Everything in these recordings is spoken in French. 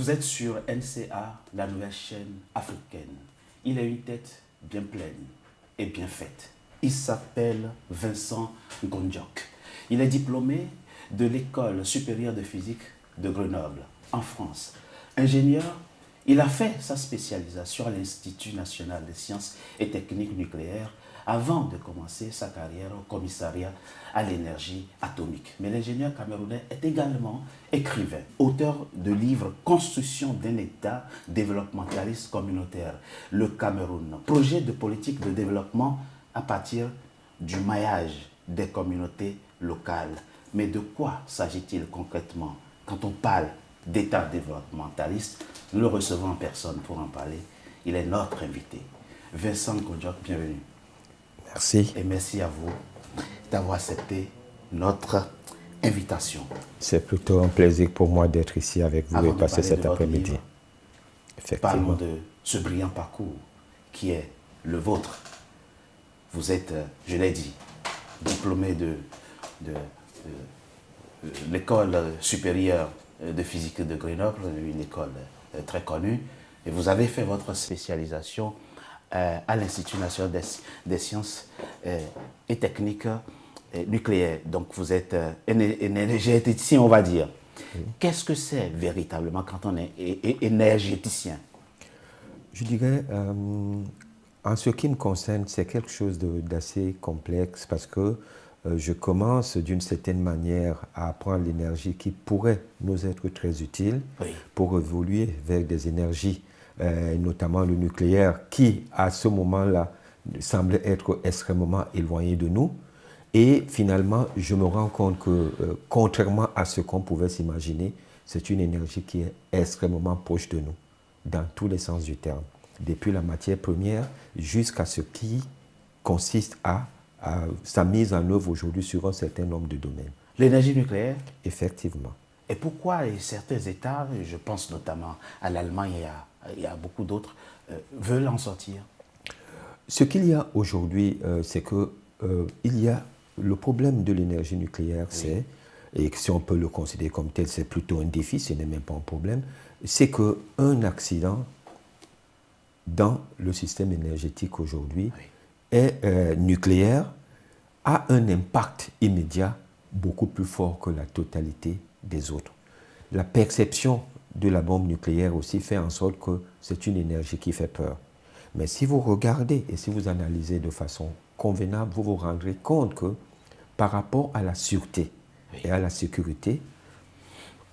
Vous êtes sur NCA, la nouvelle chaîne africaine. Il a une tête bien pleine et bien faite. Il s'appelle Vincent Gondjok. Il est diplômé de l'École supérieure de physique de Grenoble, en France. Ingénieur, il a fait sa spécialisation à l'Institut national des sciences et techniques nucléaires avant de commencer sa carrière au commissariat à l'énergie atomique. Mais l'ingénieur camerounais est également écrivain, auteur de livres Construction d'un État développementaliste communautaire, le Cameroun, projet de politique de développement à partir du maillage des communautés locales. Mais de quoi s'agit-il concrètement quand on parle d'État développementaliste? Nous le recevons en personne pour en parler. Il est notre invité. Vincent Gondjok, bienvenue. Merci. Et merci à vous d'avoir accepté notre invitation. C'est plutôt un plaisir pour moi d'être ici avec vous et passer cet après-midi. Parlons de ce brillant parcours qui est le vôtre. Vous êtes, je l'ai dit, diplômé de l'École supérieure de physique de Grenoble, une école très connue, et vous avez fait votre spécialisation à l'Institut national des sciences et techniques nucléaires. Donc vous êtes un énergéticien, on va dire. Oui. Qu'est-ce que c'est véritablement quand on est énergéticien? Je dirais, en ce qui me concerne, c'est quelque chose d'assez complexe parce que je commence d'une certaine manière à apprendre l'énergie qui pourrait nous être très utile pour évoluer vers des énergies, notamment le nucléaire, qui à ce moment-là semblait être extrêmement éloigné de nous. Et finalement, je me rends compte que, contrairement à ce qu'on pouvait s'imaginer, c'est une énergie qui est extrêmement proche de nous, dans tous les sens du terme, depuis la matière première jusqu'à ce qui consiste à sa mise en œuvre aujourd'hui sur un certain nombre de domaines. L'énergie nucléaire? Effectivement. Et pourquoi certains États, je pense notamment à l'Allemagne et à beaucoup d'autres, veulent en sortir? Ce qu'il y a aujourd'hui, c'est qu'il y a le problème de l'énergie nucléaire, c'est, et si on peut le considérer comme tel, c'est plutôt un défi, ce n'est même pas un problème, c'est qu'un accident dans le système énergétique aujourd'hui est nucléaire, a un impact immédiat beaucoup plus fort que la totalité des autres. La perception de la bombe nucléaire aussi fait en sorte que c'est une énergie qui fait peur. Mais si vous regardez et si vous analysez de façon convenable, vous vous rendrez compte que par rapport à la sûreté et à la sécurité,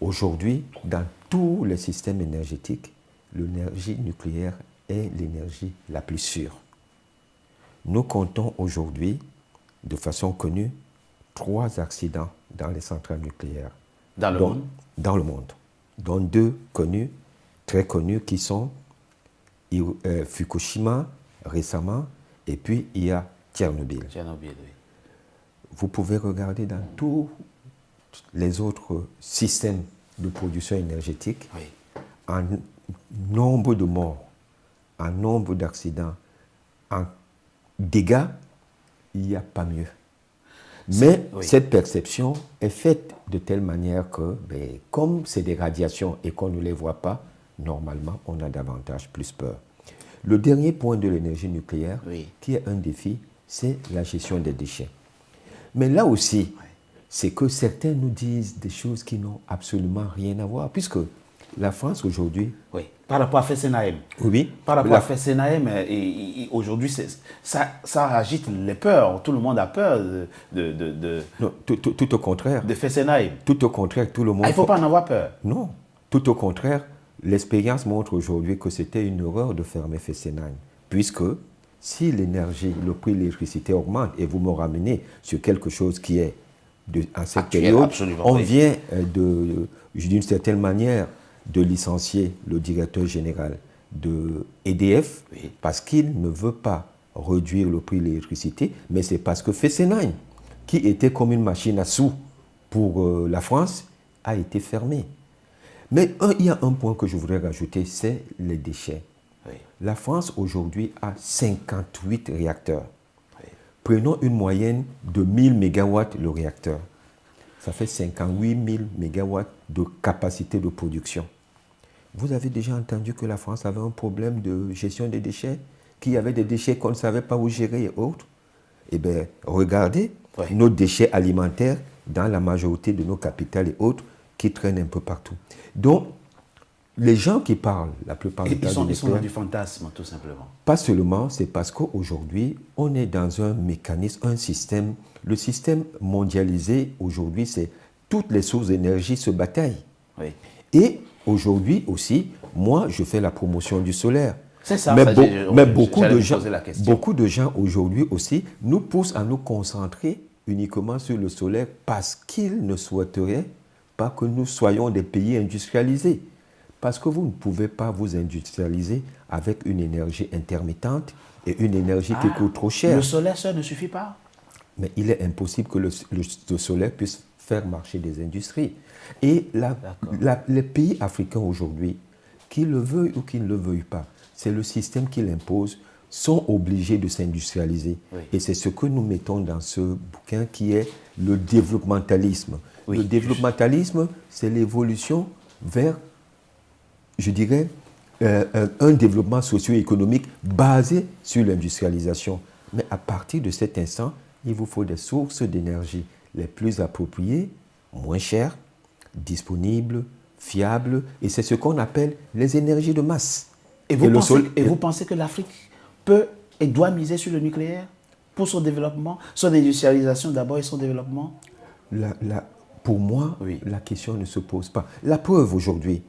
aujourd'hui, dans tous les systèmes énergétiques, l'énergie nucléaire est l'énergie la plus sûre. Nous comptons aujourd'hui, de façon connue, 3 accidents dans les centrales nucléaires. Dans le monde? Dans le monde. Dont 2 connus, très connus, qui sont Fukushima récemment, et puis il y a Tchernobyl. Tchernobyl, oui. Vous pouvez regarder dans tous les autres systèmes de production énergétique, en nombre de morts, en nombre d'accidents, en dégâts, il n'y a pas mieux. Mais cette perception est faite de telle manière que, comme c'est des radiations et qu'on ne les voit pas, normalement, on a davantage plus peur. Le dernier point de l'énergie nucléaire, qui est un défi, c'est la gestion des déchets. Mais là aussi, c'est que certains nous disent des choses qui n'ont absolument rien à voir, puisque la France aujourd'hui... Oui, par rapport à Fessenheim. Oui. Par rapport à Fessenheim, aujourd'hui, ça agite les peurs. Tout le monde a peur Non, tout au contraire. De Fessenheim. Tout au contraire, tout le monde... il ne faut pas en avoir peur. Non, tout au contraire. L'expérience montre aujourd'hui que c'était une erreur de fermer Fessenheim, puisque si l'énergie, le prix de l'électricité augmente, et vous me ramenez sur quelque chose qui est, en cette période, on vient d'une certaine manière de licencier le directeur général de EDF parce qu'il ne veut pas réduire le prix de l'électricité, mais c'est parce que Fessenheim, qui était comme une machine à sous pour la France, a été fermé. Mais il y a un point que je voudrais rajouter, c'est les déchets. La France aujourd'hui a 58 réacteurs. Prenons une moyenne de 1000 MW le réacteur. Ça fait 58 000 MW de capacité de production. Vous avez déjà entendu que la France avait un problème de gestion des déchets, qu'il y avait des déchets qu'on ne savait pas où gérer et autres. Eh bien, regardez nos déchets alimentaires dans la majorité de nos capitales et autres qui traînent un peu partout. Donc, les gens qui parlent, la plupart du temps, ils sont dans du fantasme, tout simplement. Pas seulement, c'est parce qu'aujourd'hui, on est dans un mécanisme, un système. Le système mondialisé, aujourd'hui, c'est toutes les sources d'énergie se bataillent. Oui. Et aujourd'hui aussi, moi, je fais la promotion du solaire. C'est ça. Mais beaucoup de gens aujourd'hui aussi nous poussent à nous concentrer uniquement sur le solaire parce qu'ils ne souhaiteraient pas que nous soyons des pays industrialisés. Parce que vous ne pouvez pas vous industrialiser avec une énergie intermittente et une énergie qui coûte trop cher. Le solaire seul ne suffit pas. Mais il est impossible que le solaire puisse faire marcher des industries. Et les pays africains aujourd'hui, qu'ils le veuillent ou qu'ils ne le veuillent pas, c'est le système qui l'impose, sont obligés de s'industrialiser. Oui. Et c'est ce que nous mettons dans ce bouquin qui est le développementalisme. Oui, le développementalisme, c'est l'évolution vers, je dirais, un développement socio-économique basé sur l'industrialisation. Mais à partir de cet instant, il vous faut des sources d'énergie les plus appropriées, moins chères, disponibles, fiables, et c'est ce qu'on appelle les énergies de masse. Et vous pensez que l'Afrique peut et doit miser sur le nucléaire pour son développement, son industrialisation d'abord et son développement? Pour moi, la question ne se pose pas. La preuve aujourd'hui,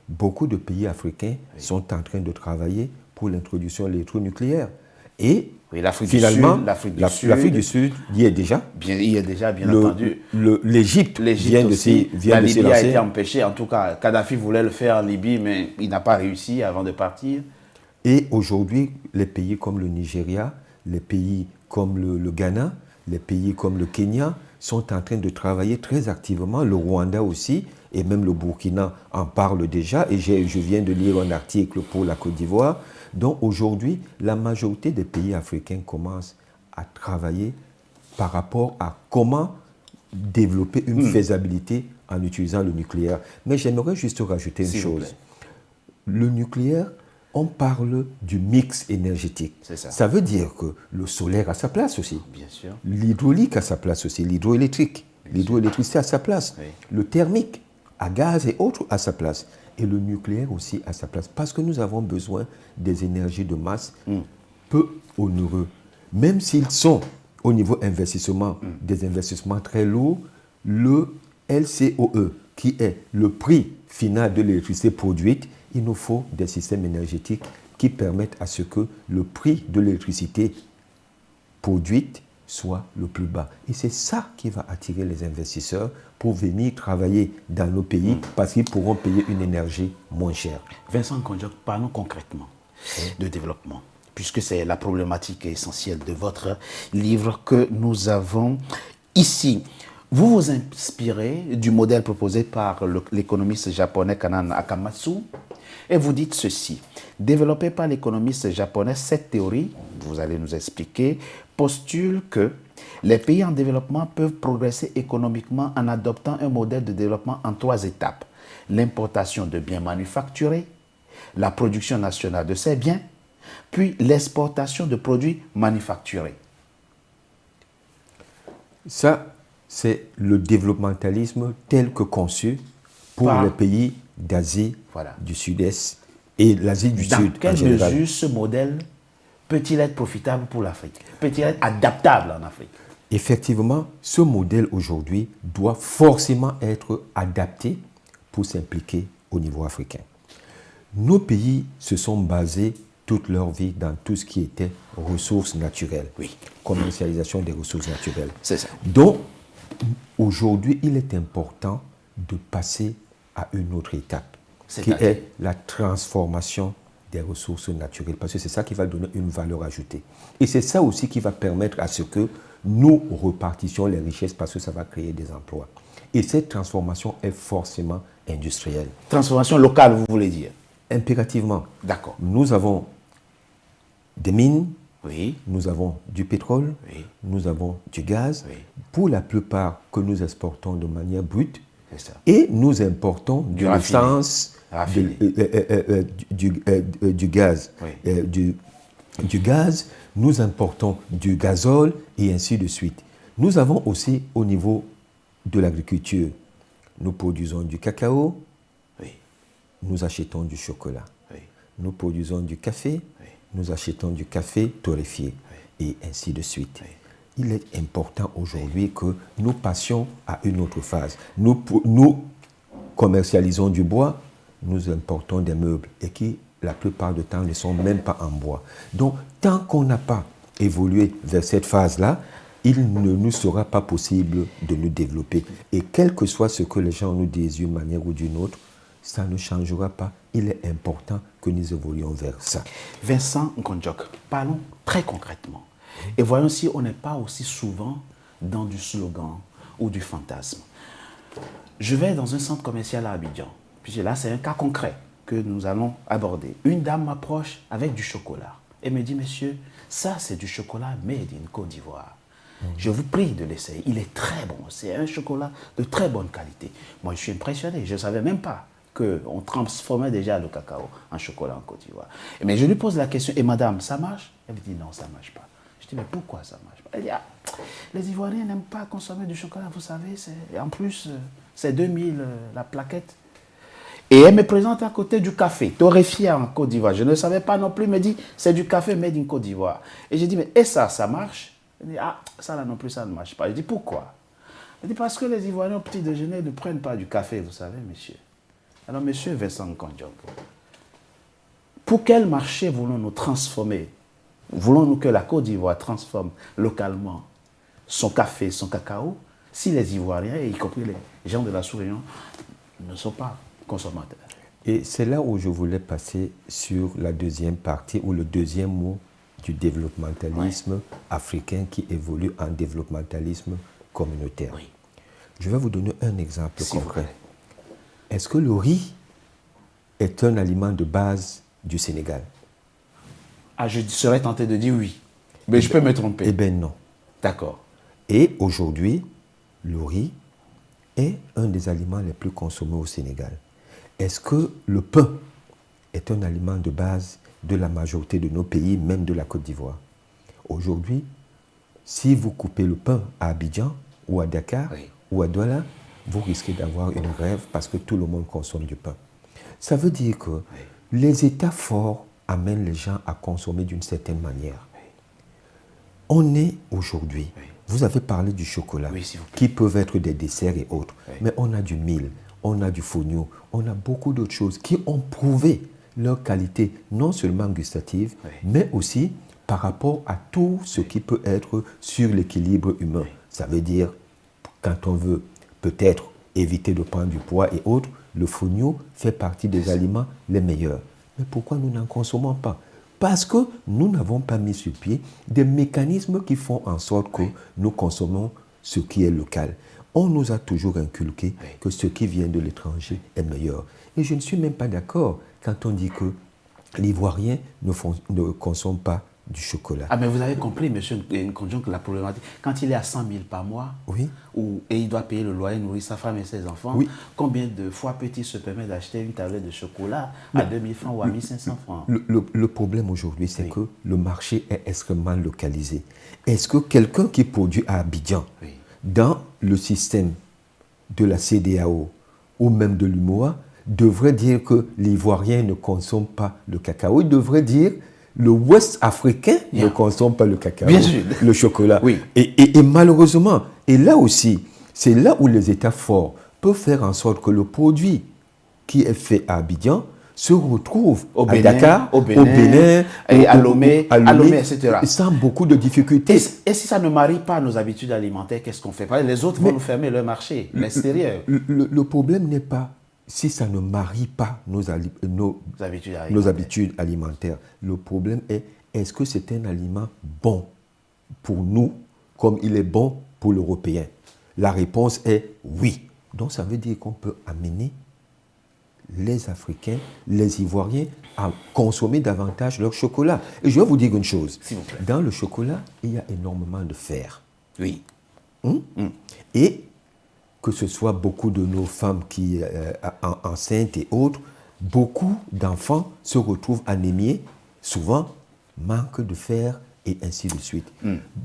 beaucoup de pays africains sont en train de travailler pour l'introduction de l'électronucléaire. Et finalement, l'Afrique du Sud y est déjà. Il y est déjà, bien entendu. L'Égypte vient de s'y lancer. La Libye a été empêchée. En tout cas, Kadhafi voulait le faire en Libye, mais il n'a pas réussi avant de partir. Et aujourd'hui, les pays comme le Nigeria, les pays comme le Ghana, les pays comme le Kenya sont en train de travailler très activement. Le Rwanda aussi, et même le Burkina en parle déjà. Et je viens de lire un article pour la Côte d'Ivoire. Donc aujourd'hui, la majorité des pays africains commencent à travailler par rapport à comment développer une faisabilité en utilisant le nucléaire. Mais j'aimerais juste rajouter une chose. Le nucléaire, on parle du mix énergétique. C'est ça. Ça veut dire que le solaire a sa place aussi. Bien sûr. L'hydraulique a sa place aussi, l'hydroélectrique. L'hydroélectricité a sa place. Oui. Le thermique, à gaz et autres, a sa place. Et le nucléaire aussi a sa place. Parce que nous avons besoin des énergies de masse peu onéreux. Même s'ils sont, au niveau investissement, des investissements très lourds, le LCOE, qui est le prix final de l'électricité produite, il nous faut des systèmes énergétiques qui permettent à ce que le prix de l'électricité produite soit le plus bas. Et c'est ça qui va attirer les investisseurs pour venir travailler dans nos pays parce qu'ils pourront payer une énergie moins chère. Vincent Nkondiok, parlons concrètement de développement, puisque c'est la problématique essentielle de votre livre que nous avons ici. Vous vous inspirez du modèle proposé par l'économiste japonais Kanan Akamatsu et vous dites ceci. Développée par l'économiste japonais, cette théorie, vous allez nous expliquer, postule que les pays en développement peuvent progresser économiquement en adoptant un modèle de développement en 3 étapes. L'importation de biens manufacturés, la production nationale de ces biens, puis l'exportation de produits manufacturés. Ça, c'est le développementalisme tel que conçu pour les pays d'Asie du Sud-Est et l'Asie du Sud en général. Dans quelle mesure ce modèle peut-il être profitable pour l'Afrique? Peut-il être adaptable en Afrique? Effectivement, ce modèle aujourd'hui doit forcément être adapté pour s'impliquer au niveau africain. Nos pays se sont basés toute leur vie dans tout ce qui était ressources naturelles. Commercialisation des ressources naturelles. C'est ça. Donc, aujourd'hui, il est important de passer à une autre étape, qui est la transformation des ressources naturelles, parce que c'est ça qui va donner une valeur ajoutée. Et c'est ça aussi qui va permettre à ce que nous repartissions les richesses, parce que ça va créer des emplois. Et cette transformation est forcément industrielle. Transformation locale, vous voulez dire? Impérativement. D'accord. Nous avons des mines, nous avons du pétrole, nous avons du gaz, pour la plupart que nous exportons de manière brute, et nous importons de l'essence Raffiné. Du gaz, Oui. du gaz, nous importons du gazole et ainsi de suite. Nous avons aussi au niveau de l'agriculture, nous produisons du cacao, Oui. nous achetons du chocolat. Oui. Nous produisons du café, Oui. nous achetons du café torréfié et ainsi de suite. Oui. Il est important aujourd'hui que nous passions à une autre phase. Nous commercialisons du bois, nous importons des meubles et qui, la plupart du temps, ne sont même pas en bois. Donc, tant qu'on n'a pas évolué vers cette phase-là, il ne nous sera pas possible de nous développer. Et quel que soit ce que les gens nous disent d'une manière ou d'une autre, ça ne changera pas. Il est important que nous évoluions vers ça. Vincent Ngondjok, parlons très concrètement. Et voyons si on n'est pas aussi souvent dans du slogan ou du fantasme. Je vais dans un centre commercial à Abidjan. Puis là, c'est un cas concret que nous allons aborder. Une dame m'approche avec du chocolat et me dit, monsieur, ça c'est du chocolat made in Côte d'Ivoire. Je vous prie de l'essayer. Il est très bon. C'est un chocolat de très bonne qualité. Moi, je suis impressionné. Je ne savais même pas qu'on transformait déjà le cacao en chocolat en Côte d'Ivoire. Mais je lui pose la question, et madame, ça marche? Elle me dit, non, ça ne marche pas. Je dis, mais pourquoi ça ne marche pas? Elle dit, ah, les Ivoiriens n'aiment pas consommer du chocolat, vous savez. En plus, c'est 2000 la plaquette. Et elle me présente à côté du café, torréfié en Côte d'Ivoire. Je ne savais pas non plus, elle me dit, c'est du café made in Côte d'Ivoire. Et j'ai dit, mais et ça marche? Elle dit, ah, ça là non plus, ça ne marche pas. Je dis, pourquoi? Elle dit, parce que les Ivoiriens au petit déjeuner ne prennent pas du café, vous savez, monsieur. Alors, monsieur Vincent Ngondjok, pour quel marché voulons-nous transformer? Voulons-nous que la Côte d'Ivoire transforme localement son café, son cacao, si les Ivoiriens, y compris les gens de la sous-région, ne sont pas consommateurs? Et c'est là où je voulais passer sur la deuxième partie, ou le deuxième mot du développementalisme africain qui évolue en développementalisme communautaire. Oui. Je vais vous donner un exemple S'il vous concret. plaît. Est-ce que le riz est un aliment de base du Sénégal? Ah, je serais tenté de dire oui, mais je peux me tromper. Eh bien non. D'accord. Et aujourd'hui, le riz est un des aliments les plus consommés au Sénégal. Est-ce que le pain est un aliment de base de la majorité de nos pays, même de la Côte d'Ivoire? Aujourd'hui, si vous coupez le pain à Abidjan ou à Dakar ou à Douala, vous risquez d'avoir une grève parce que tout le monde consomme du pain. Ça veut dire que les États forts amènent les gens à consommer d'une certaine manière. On est aujourd'hui, vous avez parlé du chocolat, qui peuvent être des desserts et autres, mais on a du mil, on a du fonio, on a beaucoup d'autres choses qui ont prouvé leur qualité, non seulement gustative, mais aussi par rapport à tout ce qui peut être sur l'équilibre humain. Ça veut dire, quand on veut peut-être éviter de prendre du poids et autres, le fonio fait partie des aliments les meilleurs. Mais pourquoi nous n'en consommons pas? Parce que nous n'avons pas mis sur pied des mécanismes qui font en sorte que nous consommons ce qui est local. On nous a toujours inculqué que ce qui vient de l'étranger est meilleur. Et je ne suis même pas d'accord quand on dit que l'Ivoirien ne consomme pas du chocolat. Ah, mais vous avez compris, monsieur Ngondjok, la problématique. Quand il est à 100 000 par mois, et il doit payer le loyer, nourrir sa femme et ses enfants, combien de fois peut-il se permettre d'acheter une tablette de chocolat à 2 000 francs ou à 1 500 francs? Le problème aujourd'hui, c'est que le marché est extrêmement localisé. Est-ce que quelqu'un qui produit à Abidjan, dans le système de la CEDEAO ou même de l'UMOA, devrait dire que l'Ivoirien ne consomme pas le cacao? Il devrait dire le Ouest africain ne consomme pas le cacao, le chocolat. Et malheureusement, et là aussi, c'est là où les États forts peuvent faire en sorte que le produit qui est fait à Abidjan se retrouve à Dakar, au Bénin, et à Lomé, etc. Sans beaucoup de difficultés. Et si ça ne marie pas nos habitudes alimentaires, qu'est-ce qu'on fait? Les autres vont nous fermer leur marché, l'extérieur. Le problème n'est pas si ça ne marie pas nos habitudes alimentaires. Le problème est, est-ce que c'est un aliment bon pour nous comme il est bon pour l'Européen? La réponse est oui. Donc ça veut dire qu'on peut amener les Africains, les Ivoiriens à consommer davantage leur chocolat. Et je vais vous dire une chose. Dans le chocolat, il y a énormément de fer. Et que ce soit beaucoup de nos femmes qui enceintes et autres, beaucoup d'enfants se retrouvent anémiés, souvent manque de fer et ainsi de suite.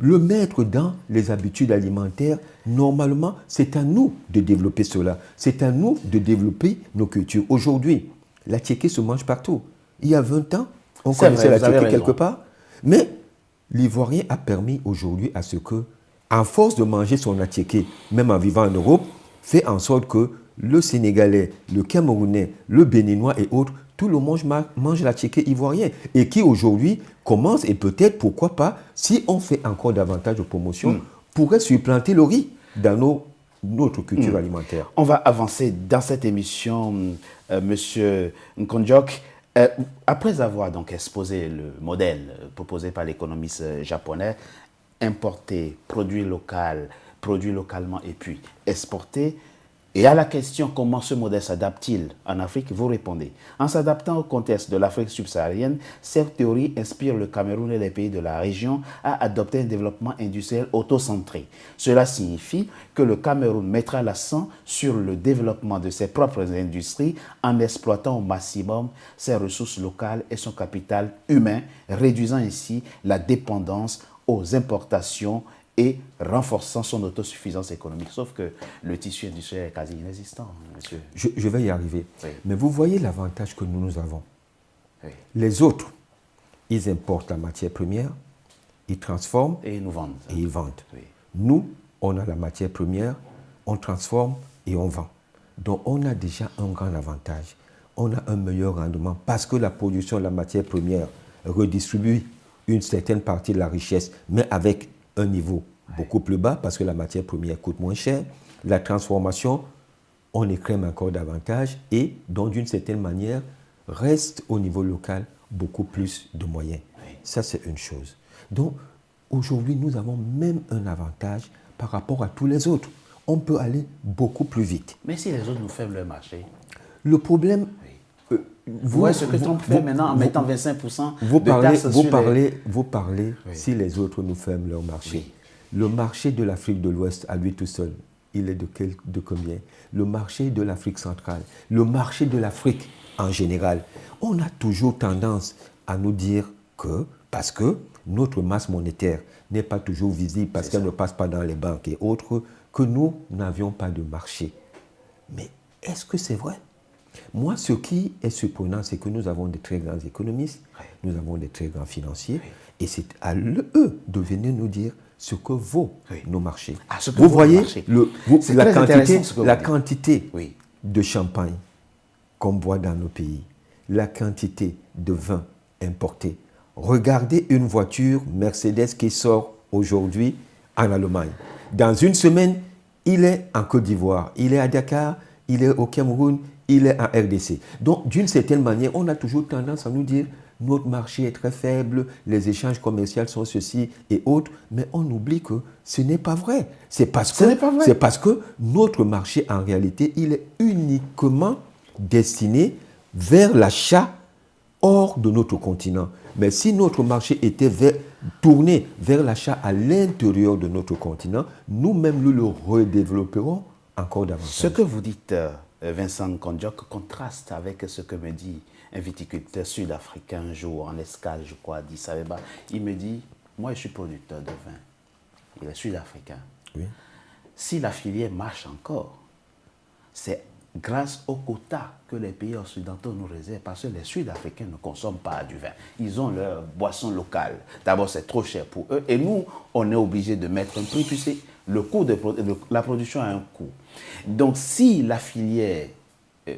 Le mettre dans les habitudes alimentaires, normalement, c'est à nous de développer cela. C'est à nous de développer nos cultures. Aujourd'hui, la tchéké se mange partout. Il y a 20 ans, on connaissait la tchéké quelque part, mais l'Ivoirien a permis aujourd'hui à ce que, en force de manger son attiéké, même en vivant en Europe, fait en sorte que le Sénégalais, le Camerounais, le Béninois et autres, tout le monde mange l'attiéké ivoirien et qui aujourd'hui commence, et peut-être, pourquoi pas, si on fait encore davantage de promotion, pourrait supplanter le riz dans notre culture alimentaire. On va avancer dans cette émission, Monsieur Nkondiok. Après avoir donc exposé le modèle proposé par l'économiste japonais, importer, produire localement et puis exporter, et à la question comment ce modèle s'adapte-t-il en Afrique, vous répondez. En s'adaptant au contexte de l'Afrique subsaharienne, cette théorie inspire le Cameroun et les pays de la région à adopter un développement industriel autocentré. Cela signifie que le Cameroun mettra l'accent sur le développement de ses propres industries en exploitant au maximum ses ressources locales et son capital humain, réduisant ainsi la dépendance aux importations et renforçant son autosuffisance économique. Sauf que le tissu industriel est quasi inexistant, monsieur. Je vais y arriver. Oui. Mais vous voyez l'avantage que nous avons. Oui. Les autres, ils importent la matière première, ils transforment Et ils nous vendent. et ils vendent. Oui. Nous, on a la matière première, on transforme et on vend. Donc on a déjà un grand avantage. On a un meilleur rendement parce que la production de la matière première redistribue une certaine partie de la richesse, mais avec un niveau beaucoup plus bas parce que la matière première coûte moins cher. La transformation, on écrème encore davantage et donc d'une certaine manière reste au niveau local beaucoup plus de moyens. Oui. Ça, c'est une chose. Donc aujourd'hui, nous avons même un avantage par rapport à tous les autres. On peut aller beaucoup plus vite. Mais si les autres nous ferment leur marché, Le problème... vous voyez ce que Trump fait maintenant en mettant 25% Vous de parlez, taxes sur vous parlez Oui. si les autres nous ferment leur marché. Oui. Le marché de l'Afrique de l'Ouest, à lui tout seul, il est de combien? Le marché de l'Afrique centrale, le marché de l'Afrique en général. On a toujours tendance à nous dire que, parce que notre masse monétaire n'est pas toujours visible, parce qu'elle ne passe pas dans les banques et autres, que nous n'avions pas de marché. Mais est-ce que c'est vrai? Moi, ce qui est surprenant, c'est que nous avons de très grands économistes, nous avons de très grands financiers, et c'est à eux de venir nous dire ce que vaut nos marchés. Ah, ce que vous vaut voyez le marché. C'est la très quantité, intéressant ce que vous la dites. quantité Oui. de champagne qu'on boit dans nos pays, la quantité de vin importé. Regardez une voiture Mercedes qui sort aujourd'hui en Allemagne. Dans une semaine, il est en Côte d'Ivoire, il est à Dakar, il est au Cameroun, il est en RDC. Donc, d'une certaine manière, on a toujours tendance à nous dire notre marché est très faible, les échanges commerciaux sont ceci et autres, mais on oublie que ce n'est pas vrai. C'est parce que notre marché, en réalité, il est uniquement destiné vers l'achat hors de notre continent. Mais si notre marché était tourné vers l'achat à l'intérieur de notre continent, nous-mêmes, nous le redévelopperons encore davantage. Ce que vous dites, Vincent Nkondiok, contraste avec ce que me dit un viticulteur sud-africain un jour en escale, je crois, à Addis Abeba. Il me dit, moi je suis producteur de vin, il est sud-africain. Oui. Si la filière marche encore, c'est grâce aux quotas que les pays occidentaux nous réservent, parce que les Sud-Africains ne consomment pas du vin. Ils ont leur boisson locale. D'abord, c'est trop cher pour eux. Et nous, on est obligé de mettre un prix. Tu sais, le coût de la production a un coût. Donc, si la filière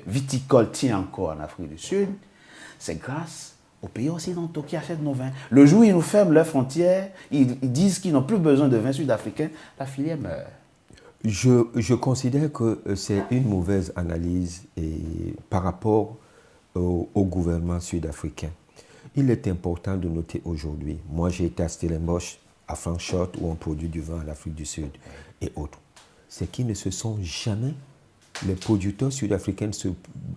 viticole tient encore en Afrique du Sud, c'est grâce aux pays occidentaux qui achètent nos vins. Le jour où ils nous ferment leurs frontières, ils disent qu'ils n'ont plus besoin de vin sud-africain, la filière meurt. Je considère que c'est une mauvaise analyse par rapport au gouvernement sud-africain. Il est important de noter aujourd'hui, moi j'ai été à Stellenbosch, à Frankfurt, où on produit du vin à l'Afrique du Sud et autres. C'est qu'ils ne se sont jamais, les producteurs sud-africains ne se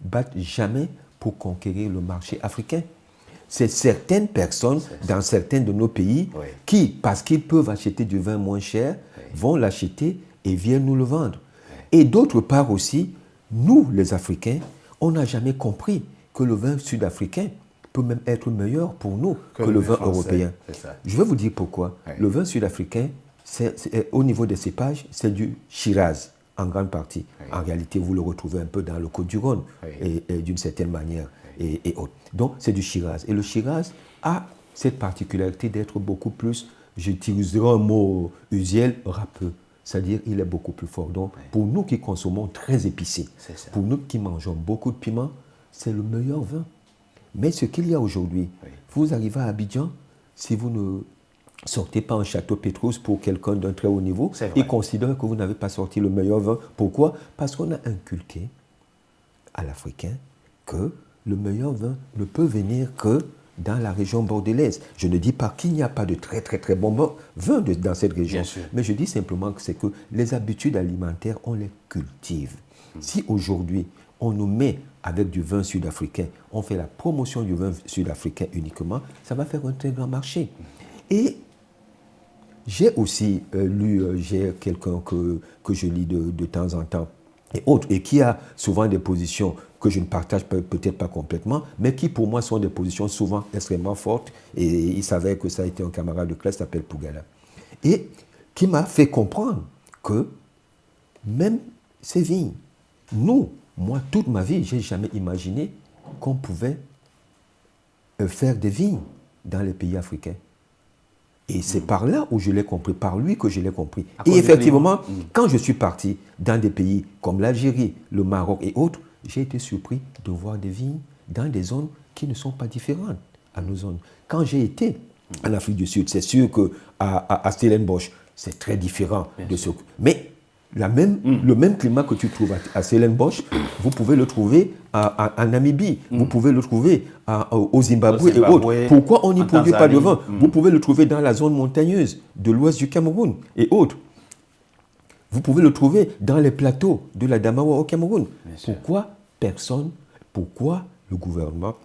battent jamais pour conquérir le marché africain. C'est certaines personnes dans certains de nos pays qui, parce qu'ils peuvent acheter du vin moins cher, vont l'acheter et viennent nous le vendre. Et d'autre part aussi, nous, les Africains, on n'a jamais compris que le vin sud-africain peut même être meilleur pour nous que le vin français, européen. c'est ça. Je vais vous dire pourquoi. Oui. Le vin sud-africain, au niveau des cépages, c'est du Shiraz, en grande partie. Oui. En réalité, vous le retrouvez un peu dans le Côte-du-Rhône, Oui. et d'une certaine manière, et autres. Donc, c'est du Shiraz. Et le Shiraz a cette particularité d'être beaucoup plus, j'utiliserai un mot usuel, râpeux. C'est-à-dire, il est beaucoup plus fort. Donc, pour nous qui consommons très épicé, C'est ça. pour nous qui mangeons beaucoup de piment, c'est le meilleur vin. Mais ce qu'il y a aujourd'hui, vous arrivez à Abidjan, si vous ne sortez pas un château Pétrus pour quelqu'un d'un très haut niveau, C'est vrai. il considère que vous n'avez pas sorti le meilleur vin. Pourquoi? Parce qu'on a inculqué à l'Africain que le meilleur vin ne peut venir que dans la région bordelaise. Je ne dis pas qu'il n'y a pas de très très très bon vin dans cette région, Bien sûr. mais je dis simplement que c'est que les habitudes alimentaires, on les cultive. Si aujourd'hui, on nous met avec du vin sud-africain, on fait la promotion du vin sud-africain uniquement, ça va faire un très grand marché. Et j'ai aussi j'ai quelqu'un que je lis de temps en temps, et autres, et qui a souvent des positions que je ne partage peut-être pas complètement, mais qui pour moi sont des positions souvent extrêmement fortes, et il savait que ça a été un camarade de classe qui s'appelle Pougala, et qui m'a fait comprendre que même ces vignes, moi toute ma vie, je n'ai jamais imaginé qu'on pouvait faire des vignes dans les pays africains. Et c'est par là où je l'ai compris, par lui que je l'ai compris. À Et cause du effectivement, climat. quand je suis parti dans des pays comme l'Algérie, le Maroc et autres, j'ai été surpris de voir des vignes dans des zones qui ne sont pas différentes à nos zones. Quand j'ai été en Afrique du Sud, c'est sûr qu'à Stellenbosch, c'est très différent de ce que... Mais le même climat que tu trouves à Stellenbosch, vous pouvez le trouver en Namibie, vous pouvez le trouver au Zimbabwe et autres. Pourquoi on n'y produit pas de vin? Vous pouvez le trouver dans la zone montagneuse de l'ouest du Cameroun et autres. Vous pouvez le trouver dans les plateaux de la Damawa au Cameroun. Pourquoi le gouvernement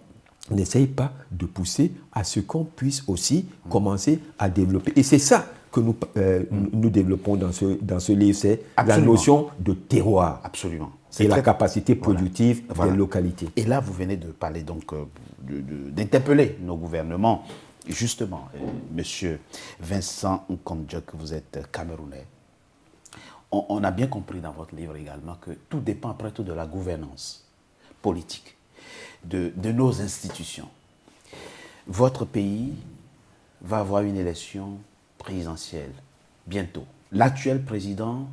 n'essaye pas de pousser à ce qu'on puisse aussi commencer à développer? Et c'est ça que nous développons dans ce livre, c'est la notion de terroir. Absolument. Et la capacité productive des localités. Et là, vous venez de parler, donc, d'interpeller nos gouvernements. Justement, monsieur Vincent Nkondjok, vous êtes camerounais. On a bien compris dans votre livre également que tout dépend après tout de la gouvernance politique, de nos institutions. Votre pays va avoir une élection présidentielle bientôt. L'actuel président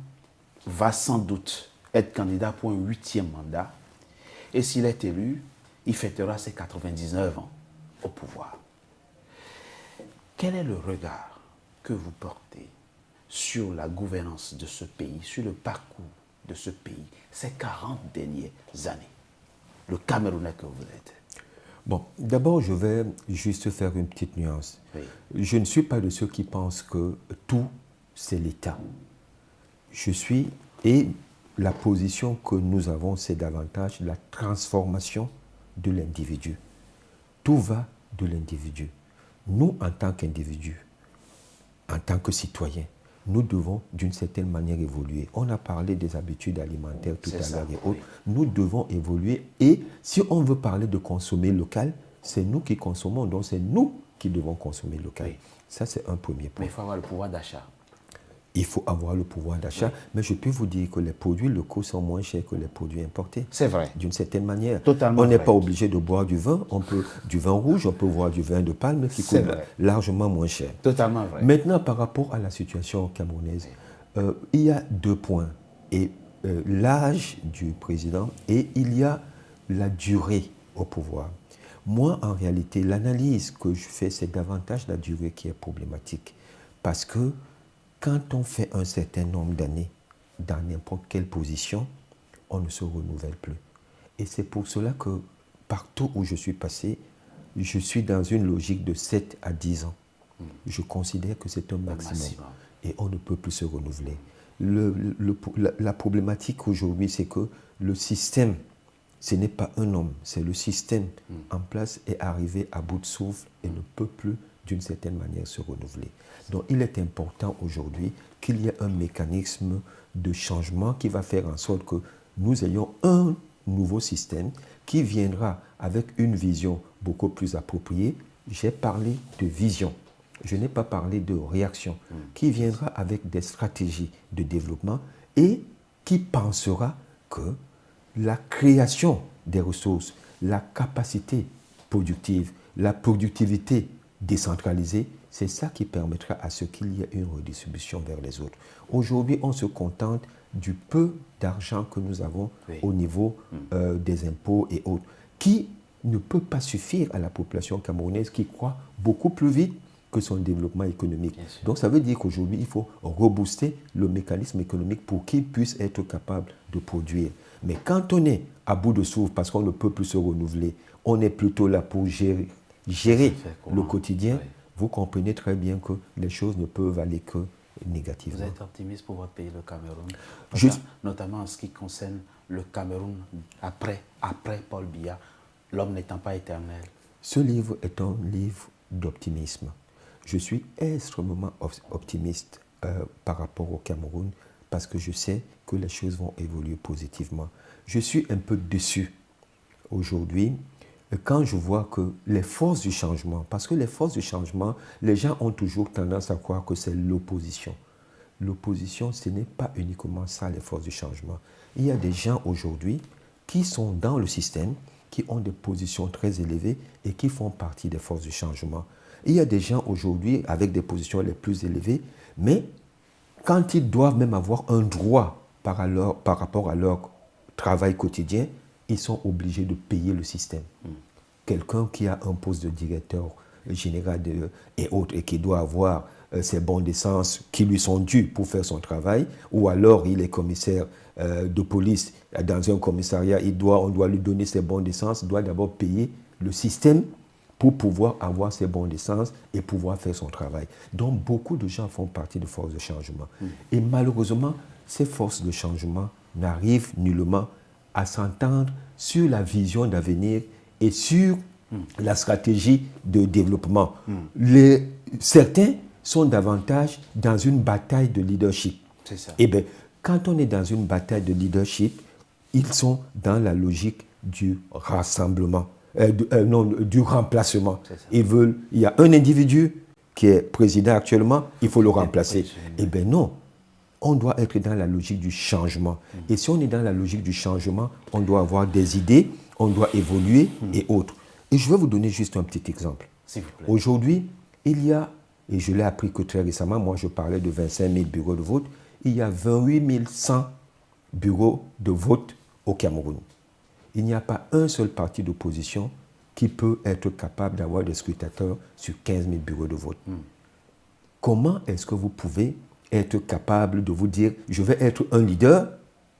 va sans doute être candidat pour un 8e mandat. Et s'il est élu, il fêtera ses 99 ans au pouvoir. Quel est le regard que vous portez sur la gouvernance de ce pays, sur le parcours de ce pays, ces 40 dernières années? Le Camerounais que vous êtes. Bon, d'abord, je vais juste faire une petite nuance. Oui. Je ne suis pas de ceux qui pensent que tout, c'est l'État. Et la position que nous avons, c'est davantage la transformation de l'individu. Tout va de l'individu. Nous, en tant qu'individus, en tant que citoyens, nous devons d'une certaine manière évoluer. On a parlé des habitudes alimentaires tout à l'heure et autres. Nous devons évoluer et si on veut parler de consommer local, c'est nous qui consommons, donc c'est nous qui devons consommer local. Oui. Ça, c'est un premier point. Mais il faut avoir le pouvoir d'achat. Il faut avoir le pouvoir d'achat, mais je peux vous dire que les produits locaux sont moins chers que les produits importés. C'est vrai. D'une certaine manière. Totalement on n'est vrai. pas obligé de boire du vin, du vin rouge, on peut boire du vin de palme qui coûte largement moins cher. Totalement vrai. Maintenant, par rapport à la situation camerounaise, il y a 2 points. Et l'âge du président et il y a la durée au pouvoir. Moi, en réalité, l'analyse que je fais, c'est davantage la durée qui est problématique. Parce que quand on fait un certain nombre d'années dans n'importe quelle position, on ne se renouvelle plus. Et c'est pour cela que partout où je suis passé, je suis dans une logique de 7 à 10 ans. Je considère que c'est un maximum. Et on ne peut plus se renouveler. La problématique aujourd'hui, c'est que le système, ce n'est pas un homme, c'est le système en place est arrivé à bout de souffle et ne peut plus d'une certaine manière se renouveler. Donc il est important aujourd'hui qu'il y ait un mécanisme de changement qui va faire en sorte que nous ayons un nouveau système qui viendra avec une vision beaucoup plus appropriée. J'ai parlé de vision. Je n'ai pas parlé de réaction, qui viendra avec des stratégies de développement et qui pensera que la création des ressources, la capacité productive, la productivité décentralisée, c'est ça qui permettra à ce qu'il y ait une redistribution vers les autres. Aujourd'hui, on se contente du peu d'argent que nous avons au niveau des impôts et autres, qui ne peut pas suffire à la population camerounaise qui croît beaucoup plus vite que son développement économique. Donc ça veut dire qu'aujourd'hui, il faut rebooster le mécanisme économique pour qu'il puisse être capable de produire. Mais quand on est à bout de souffle parce qu'on ne peut plus se renouveler, on est plutôt là pour gérer le quotidien, vous comprenez très bien que les choses ne peuvent aller que négativement. Vous êtes optimiste pour votre pays, le Cameroun, notamment en ce qui concerne le Cameroun après Paul Biya, l'homme n'étant pas éternel. Ce livre est un livre d'optimisme. Je suis extrêmement optimiste par rapport au Cameroun parce que je sais que les choses vont évoluer positivement. Je suis un peu déçu aujourd'hui quand je vois que les forces du changement, parce que les forces du changement, les gens ont toujours tendance à croire que c'est l'opposition. L'opposition, ce n'est pas uniquement ça, les forces du changement. Il y a des gens aujourd'hui qui sont dans le système, qui ont des positions très élevées et qui font partie des forces du changement. Il y a des gens aujourd'hui avec des positions les plus élevées, mais quand ils doivent même avoir un droit par rapport à leur travail quotidien, ils sont obligés de payer le système. Quelqu'un qui a un poste de directeur général et autres et qui doit avoir ses bons d'essence qui lui sont dus pour faire son travail, ou alors il est commissaire de police dans un commissariat, on doit lui donner ses bons d'essence, il doit d'abord payer le système pour pouvoir avoir ses bons d'essence et pouvoir faire son travail. Donc beaucoup de gens font partie de forces de changement. Et malheureusement, ces forces de changement n'arrivent nullement à s'entendre sur la vision d'avenir et sur la stratégie de développement. Certains sont davantage dans une bataille de leadership. C'est ça. Eh bien, quand on est dans une bataille de leadership, ils sont dans la logique du rassemblement, du remplacement. Il y a un individu qui est président actuellement, il faut le remplacer. Eh bien non, on doit être dans la logique du changement. Et si on est dans la logique du changement, on doit avoir des idées, on doit évoluer et autres. Et je vais vous donner juste un petit exemple. S'il vous plaît. Aujourd'hui, il y a, et je l'ai appris que très récemment, moi je parlais de 25 000 bureaux de vote, il y a 28 100 bureaux de vote au Cameroun. Il n'y a pas un seul parti d'opposition qui peut être capable d'avoir des scrutateurs sur 15 000 bureaux de vote. Comment est-ce que vous pouvez être capable de vous dire « je vais être un leader »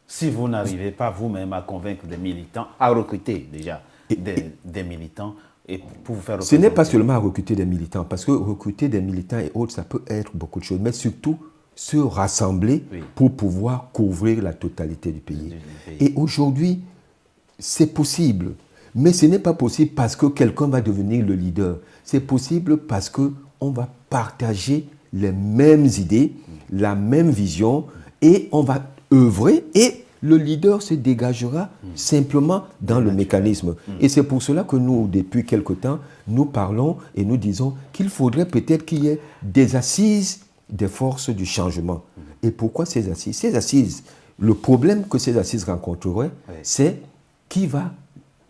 si vous n'arrivez pas vous-même à convaincre des militants, à recruter déjà des militants et pour vous faire représenter. Ce n'est pas seulement à recruter des militants, parce que recruter des militants et autres, ça peut être beaucoup de choses, mais surtout se rassembler pour pouvoir couvrir la totalité du pays. Et aujourd'hui, c'est possible, mais ce n'est pas possible parce que quelqu'un va devenir le leader. C'est possible parce qu'on va partager les mêmes idées, la même vision, et on va œuvrer, et le leader se dégagera simplement dans le mécanisme. Et c'est pour cela que nous, depuis quelque temps, nous parlons et nous disons qu'il faudrait peut-être qu'il y ait des assises des forces du changement. Et pourquoi ces assises? Ces assises, le problème que ces assises rencontreraient, c'est qui va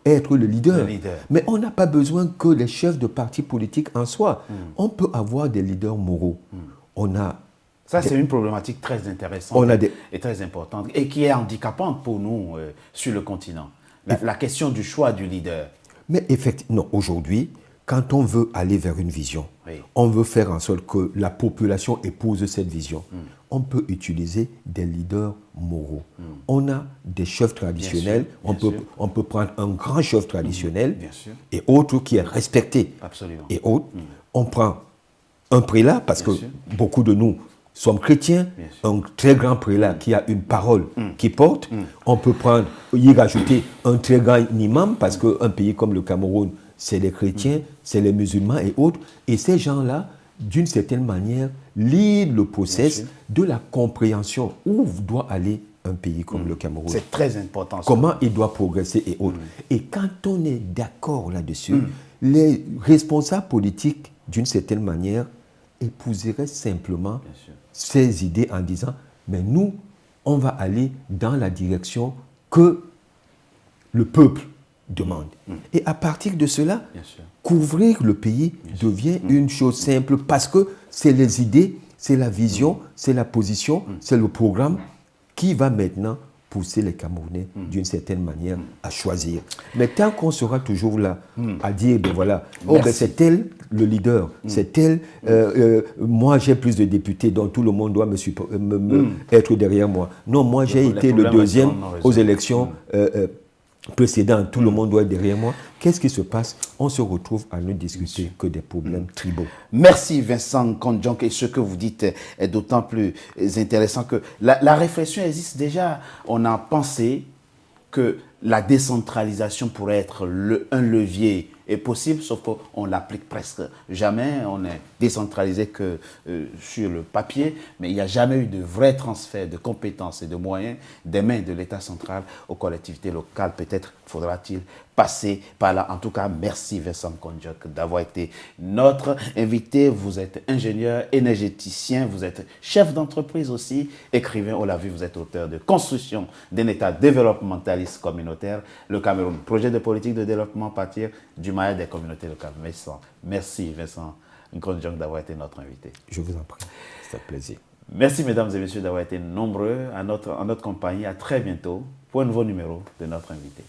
être le leader. Mais on n'a pas besoin que les chefs de partis politiques en soient. On peut avoir des leaders moraux. Ça, c'est une problématique très intéressante et très importante et qui est handicapante pour nous sur le continent. La question du choix du leader. Mais effectivement, aujourd'hui, quand on veut aller vers une vision, on veut faire en sorte que la population épouse cette vision. On peut utiliser des leaders moraux. On a des chefs traditionnels, on peut prendre un grand chef traditionnel et autre qui est respecté. Absolument. Et autre, on prend un prélat, parce que beaucoup de nous sommes chrétiens, un très grand prélat qui a une parole qui porte. On peut y rajouter un très grand imam, parce qu'un pays comme le Cameroun, c'est les chrétiens, c'est les musulmans et autres. Et ces gens-là, d'une certaine manière, lead le process de la compréhension où doit aller un pays comme le Cameroun. C'est très important. Ça. Comment il doit progresser et autres. Et quand on est d'accord là-dessus, les responsables politiques, d'une certaine manière, épouseraient simplement ces idées en disant, mais nous, on va aller dans la direction que le peuple demande. Et à partir de cela, couvrir le pays devient une chose simple parce que c'est les idées, c'est la vision, c'est la position, c'est le programme qui va maintenant pousser les Camerounais d'une certaine manière à choisir. Mais tant qu'on sera toujours là à dire, ben voilà, oh, ben c'est tel le leader, c'est tel, moi j'ai plus de députés, donc tout le monde doit être derrière moi. Non, moi j'ai été le deuxième aux élections précédentes, tout le monde doit être derrière moi. Qu'est-ce qui se passe? On se retrouve à ne discuter que des problèmes tribaux. Merci Vincent Nkondjonk, et ce que vous dites est d'autant plus intéressant que la réflexion existe déjà. On a pensé que la décentralisation pourrait être un levier est possible, sauf qu'on l'applique presque jamais. On est décentralisé que sur le papier, mais il n'y a jamais eu de vrai transfert de compétences et de moyens des mains de l'État central aux collectivités locales. Peut-être faudra-t-il passer par là. En tout cas, merci Vincent Nkondjonk d'avoir été notre invité. Vous êtes ingénieur, énergéticien, vous êtes chef d'entreprise aussi, écrivain, on l'a vu, vous êtes auteur de Construction d'un État développementaliste communautaire, le Cameroun, projet de politique de développement à partir du maillage des communautés locales. Merci Vincent Nkondjonk d'avoir été notre invité. Je vous en prie, c'est un plaisir. Merci mesdames et messieurs d'avoir été nombreux en notre compagnie. À très bientôt pour un nouveau numéro de notre invité.